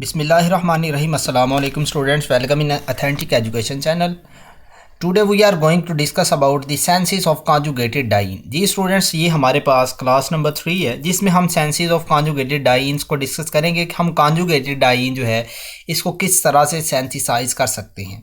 Bismillahirrahmanirrahim. Assalamu alaikum students. Welcome in Authentic Education Channel. Today we are going to discuss about the senses of conjugated diene. जी students, ये हमारे पास class number 3 है जिसमें हम senses of conjugated dienes को discuss करेंगे कि हम कॉन्जुगेटेड डाइन जो है इसको किस तरह से सेंसिसाइज कर सकते हैं।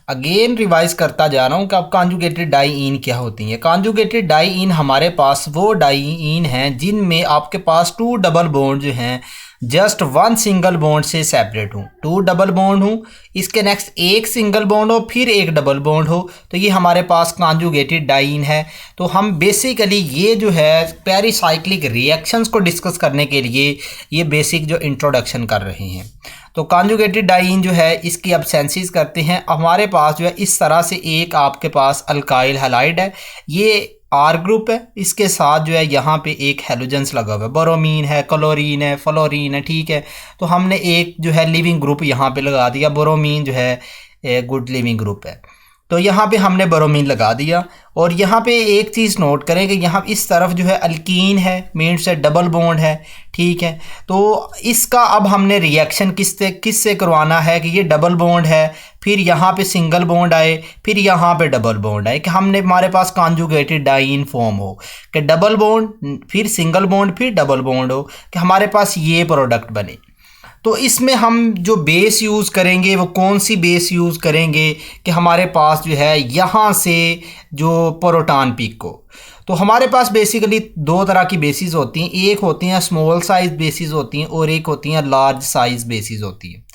अगेन रिवाइज करता जा रहा हूँ कि अब कॉन्जुगेटेड डाइइन क्या होती हैं। कॉन्जुगेटेड डाइइन हमारे पास वो डाइइन हैं जिनमें आपके पास टू डबल बॉन्ड जो हैं जस्ट वन सिंगल बॉन्ड से सेपरेट हूँ। टू डबल बॉन्ड हूँ, इसके नेक्स्ट एक सिंगल बॉन्ड हो, फिर एक डबल बॉन्ड हो, तो ये हमारे पास कॉन्जुगेटेड डाइन है। तो हम बेसिकली ये जो है पेरिसाइक्लिक रिएक्शंस को डिस्कस करने के लिए ये बेसिक जो इंट्रोडक्शन कर रहे हैं। तो कॉन्जुगेटेड डाइन जो है इसकी अब सेंसेस करते हैं। हमारे पास जो है इस तरह से एक आपके पास अल्काइल हैलाइड है, ये आर ग्रुप है, इसके साथ जो है यहाँ पे एक हेलोजेंस लगा हुआ है, बोरोमीन है, क्लोरीन है, फ्लोरीन है। ठीक है, तो हमने एक जो है लिविंग ग्रुप यहाँ पे लगा दिया। बोरोमीन जो है गुड लिविंग ग्रुप है, तो यहाँ पे हमने बोरोमीन लगा दिया। और यहाँ पे एक चीज़ नोट करें कि यहाँ इस तरफ जो है अल्कीन है, मीन्स से डबल बॉन्ड है। ठीक है, तो इसका अब हमने रिएक्शन किससे करवाना है कि ये डबल बॉन्ड है, फिर यहाँ पे सिंगल बॉन्ड आए, फिर यहाँ पे डबल बॉन्ड आए, कि हमने हमारे पास कॉन्जुगेटेड डाइन फॉर्म हो कि डबल बॉन्ड फिर सिंगल बॉन्ड फिर डबल बॉन्ड हो, कि हमारे पास ये प्रोडक्ट बने। तो इसमें हम जो बेस यूज़ करेंगे वो कौन सी बेस यूज़ करेंगे कि हमारे पास जो है यहाँ से जो प्रोटॉन पिक को, तो हमारे पास बेसिकली दो तरह की बेसिस होती हैं। एक होती हैं स्मॉल साइज बेसिस होती हैं और एक होती हैं लार्ज साइज बेसिस होती हैं।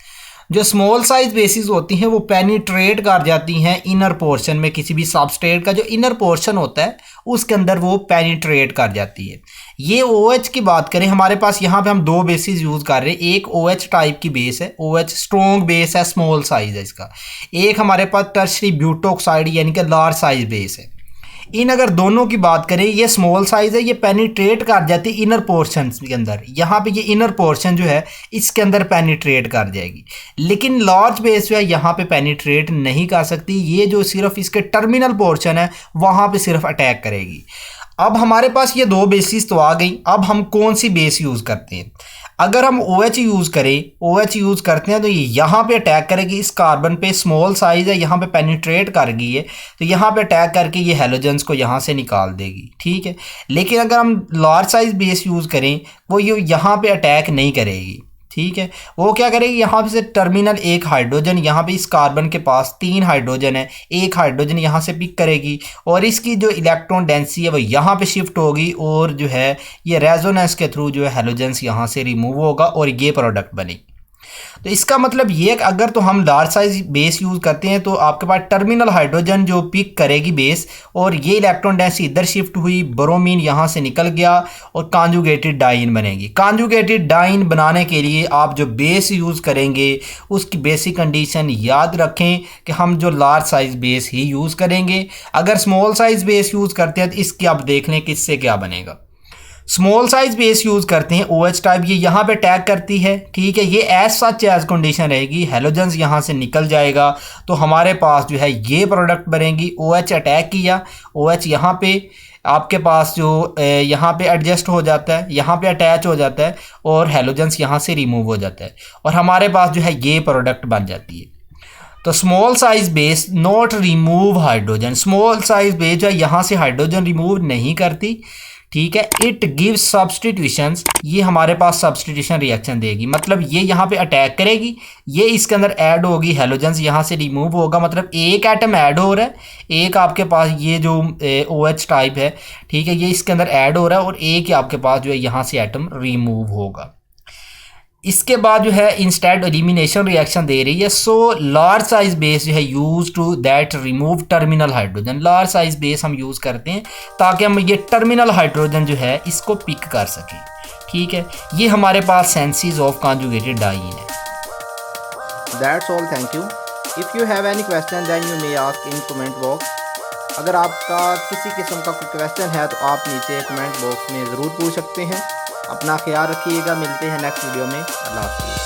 जो स्मॉल साइज बेसिस होती हैं वो पेनिट्रेट कर जाती हैं इनर पोर्शन में, किसी भी सबस्ट्रेट का जो इनर पोर्शन होता है उसके अंदर वो पेनिट्रेट कर जाती है। ये OH की बात करें, हमारे पास यहाँ पे हम दो बेसिस यूज़ कर रहे हैं। एक OH टाइप की बेस है, OH स्ट्रॉन्ग बेस है, स्मॉल साइज है इसका। एक हमारे पास tert-butoxide यानी कि लार्ज साइज बेस है। इन अगर दोनों की बात करें, ये स्मॉल साइज है, ये पेनिट्रेट कर जाती है इनर पोर्शन के अंदर। यहाँ पे ये इनर पोर्शन जो है इसके अंदर पेनिट्रेट कर जाएगी, लेकिन लार्ज बेस जो है यहाँ पे पेनिट्रेट नहीं कर सकती। ये जो सिर्फ इसके टर्मिनल पोर्शन है वहाँ पे सिर्फ अटैक करेगी। अब हमारे पास ये दो बेसिस तो आ गई। अब हम कौन सी बेस यूज़ करते हैं? अगर हम OH यूज़ करें, OH यूज़ करते हैं तो ये यहाँ पे अटैक करेगी इस कार्बन पे, स्मॉल साइज़ है, यहाँ पे पेनिट्रेट कर गई है, तो यहाँ पे अटैक करके ये हेलोजेंस को यहाँ से निकाल देगी। ठीक है, लेकिन अगर हम लार्ज साइज बेस यूज़ करें वो ये यहाँ पे अटैक नहीं करेगी। ठीक है, वो क्या करेगी, यहाँ पे से टर्मिनल एक हाइड्रोजन, यहाँ पे इस कार्बन के पास 3 हाइड्रोजन है, एक हाइड्रोजन यहाँ से पिक करेगी और इसकी जो इलेक्ट्रॉन डेंसिटी है वो यहाँ पे शिफ्ट होगी और जो है ये रेजोनेंस के थ्रू जो है हेलोजेंस यहाँ से रिमूव होगा और ये प्रोडक्ट बनेगी। तो इसका मतलब ये कि अगर तो हम लार्ज साइज बेस यूज़ करते हैं तो आपके पास टर्मिनल हाइड्रोजन जो पिक करेगी बेस, और ये इलेक्ट्रॉन डेंसिटी इधर शिफ्ट हुई, ब्रोमीन यहाँ से निकल गया और कॉन्जुगेटेड डाइन बनेगी। कॉन्जुगेटेड डाइन बनाने के लिए आप जो बेस यूज़ करेंगे उसकी बेसिक कंडीशन याद रखें कि हम जो लार्ज साइज बेस ही यूज़ करेंगे। अगर स्मॉल साइज बेस यूज़ करते हैं तो इसकी आप देख लें किससे क्या बनेगा। स्मॉल साइज बेस यूज़ करते हैं OH टाइप, ये यहाँ पे अटैक करती है। ठीक है, ये एज सच एज कंडीशन रहेगी, हेलोजेंस यहाँ से निकल जाएगा, तो हमारे पास जो है ये प्रोडक्ट बनेगी। OH अटैक किया, OH यहाँ पे आपके पास जो यहाँ पे एडजस्ट हो जाता है, यहाँ पे अटैच हो जाता है और हेलोजेंस यहाँ से रिमूव हो जाता है और हमारे पास जो है ये प्रोडक्ट बन जाती है। तो small size base not remove hydrogen, small size base जो है यहाँ से हाइड्रोजन रिमूव नहीं करती। ठीक है, इट गिव्स सब्सटीट्यूशंस, ये हमारे पास सब्सटीट्यूशन रिएक्शन देगी, मतलब ये यहाँ पे अटैक करेगी, ये इसके अंदर ऐड होगी, हेलोजेंस यहाँ से रिमूव होगा, मतलब एक एटम ऐड हो रहा है, एक आपके पास ये जो OH टाइप है, ठीक है, ये इसके अंदर ऐड हो रहा है और एक ही आपके पास जो है यहाँ से एटम रिमूव होगा। इसके बाद जो है इंस्टेड एलिमिनेशन रिएक्शन दे रही है। सो लार्ज साइज बेस जो है use to that remove terminal hydrogen, large size base हम यूज़ करते हैं ताकि हम ये टर्मिनल हाइड्रोजन जो है इसको पिक कर सकें। ठीक है, ये हमारे पास सेंसेस ऑफ कॉन्जुगेटेड डाइन है। That's all, thank you. If you have any question then you may ask in comment box. अगर आपका किसी किस्म का कोई क्वेश्चन है तो आप नीचे कमेंट बॉक्स में ज़रूर पूछ सकते हैं। अपना ख्याल रखिएगा, मिलते हैं नेक्स्ट वीडियो में। अल्लाह हाफ़िज़।